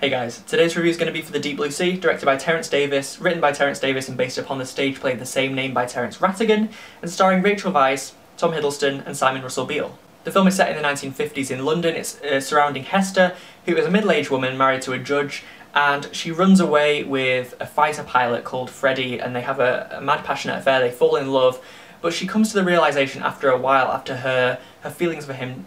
Hey guys, today's review is going to be for The Deep Blue Sea, directed by Terence Davies, written by Terence Davies and based upon the stage play of the same name by Terence Rattigan, and starring Rachel Weisz, Tom Hiddleston and Simon Russell Beale. The film is set in the 1950s in London. It's surrounding Hester, who is a middle-aged woman married to a judge, and she runs away with a fighter pilot called Freddie, and they have a mad passionate affair. They fall in love, but she comes to the realisation after a while, after her feelings for him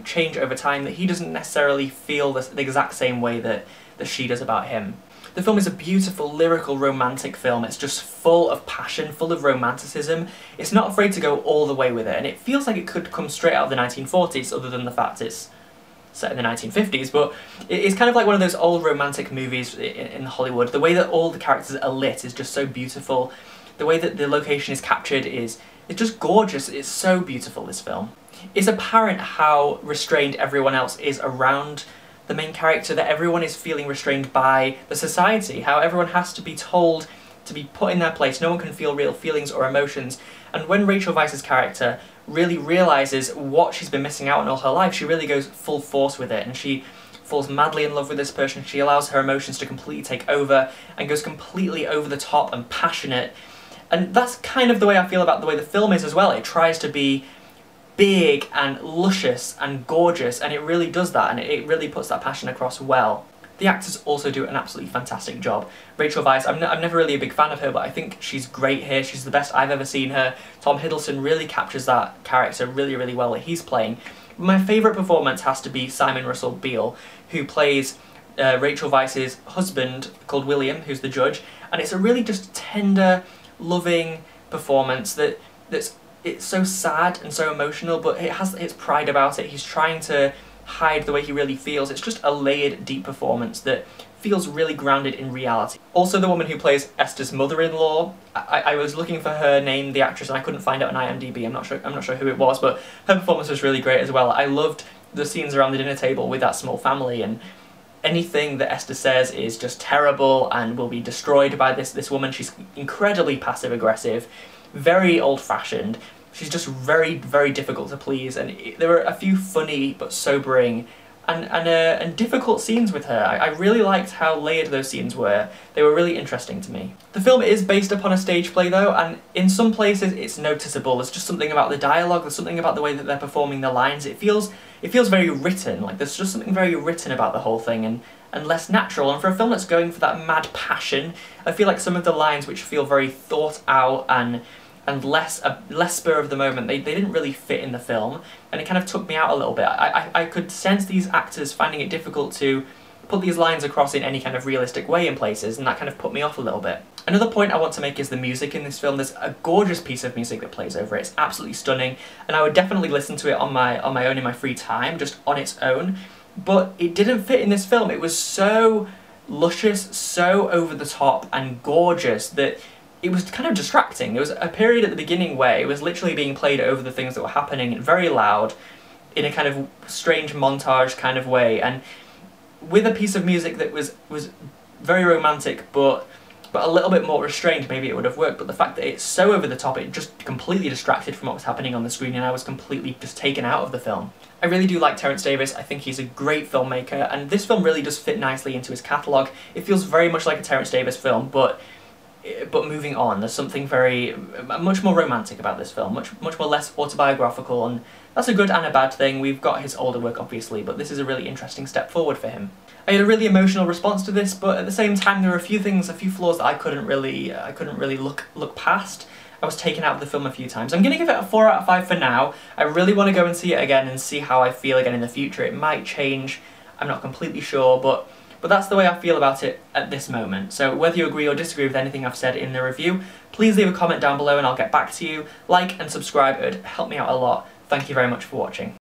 change over time, that he doesn't necessarily feel the exact same way that she does about him. The film is a beautiful, lyrical, romantic film. It's just full of passion, full of romanticism. It's not afraid to go all the way with it, and it feels like it could come straight out of the 1940s, other than the fact it's set in the 1950s, but it's kind of like one of those old romantic movies in Hollywood. The way that all the characters are lit is just so beautiful. The way that the location is captured it's just gorgeous. It's so beautiful, this film. It's apparent how restrained everyone else is around the main character, that everyone is feeling restrained by the society, how everyone has to be told to be put in their place. No one can feel real feelings or emotions. And when Rachel Weisz's character really realises what she's been missing out on all her life, she really goes full force with it, and she falls madly in love with this person. She allows her emotions to completely take over and goes completely over the top and passionate. And that's kind of the way I feel about the way the film is as well. It tries to be big and luscious and gorgeous, and it really does that, and it really puts that passion across well. The actors also do an absolutely fantastic job. Rachel Weisz, I'm never really a big fan of her, but I think she's great here. She's the best I've ever seen her. Tom Hiddleston really captures that character really, really well that he's playing. My favourite performance has to be Simon Russell Beale, who plays Rachel Weisz's husband, called William, who's the judge, and it's a really just tender, loving performance it's so sad and so emotional, but it has its pride about it. He's trying to hide the way he really feels. It's just a layered, deep performance that feels really grounded in reality. Also, the woman who plays Esther's mother-in-law, I was looking for her name, the actress, and I couldn't find it on IMDb. I'm not sure who it was, but her performance was really great as well. I loved the scenes around the dinner table with that small family, and anything that Esther says is just terrible and will be destroyed by this woman. She's incredibly passive-aggressive, very old-fashioned. She's just very, very difficult to please, and there were a few funny but sobering and difficult scenes with her. I really liked how layered those scenes were. They were really interesting to me. The film is based upon a stage play though, and in some places it's noticeable. There's just something about the dialogue, there's something about the way that they're performing the lines. It feels very written, like there's just something very written about the whole thing, and less natural. And for a film that's going for that mad passion, I feel like some of the lines which feel very thought out and less spur of the moment, they didn't really fit in the film, and it kind of took me out a little bit. I could sense these actors finding it difficult to put these lines across in any kind of realistic way in places, and that kind of put me off a little bit. Another point I want to make is the music in this film. There's a gorgeous piece of music that plays over it. It's absolutely stunning, and I would definitely listen to it on my own in my free time, just on its own, but it didn't fit in this film. It was so luscious, so over the top and gorgeous that it was kind of distracting. There was a period at the beginning where it was literally being played over the things that were happening, very loud, in a kind of strange montage kind of way, and with a piece of music that was very romantic but a little bit more restrained, maybe it would have worked. But the fact that it's so over the top, it just completely distracted from what was happening on the screen, and I was completely just taken out of the film. I really do like Terence Davies. I think he's a great filmmaker, and this film really does fit nicely into his catalogue. It feels very much like a Terence Davies film, but moving on, there's something much more romantic about this film, much more less autobiographical, and that's a good and a bad thing. We've got his older work, obviously, but this is a really interesting step forward for him. I had a really emotional response to this, but at the same time there were a few flaws that I couldn't really look past. I was taken out of the film a few times. I'm going to give it a 4 out of 5 for now. I really want to go and see it again and see how I feel again in the future. It might change, I'm not completely sure, but that's the way I feel about it at this moment. So whether you agree or disagree with anything I've said in the review, please leave a comment down below and I'll get back to you. Like and subscribe, it would help me out a lot. Thank you very much for watching.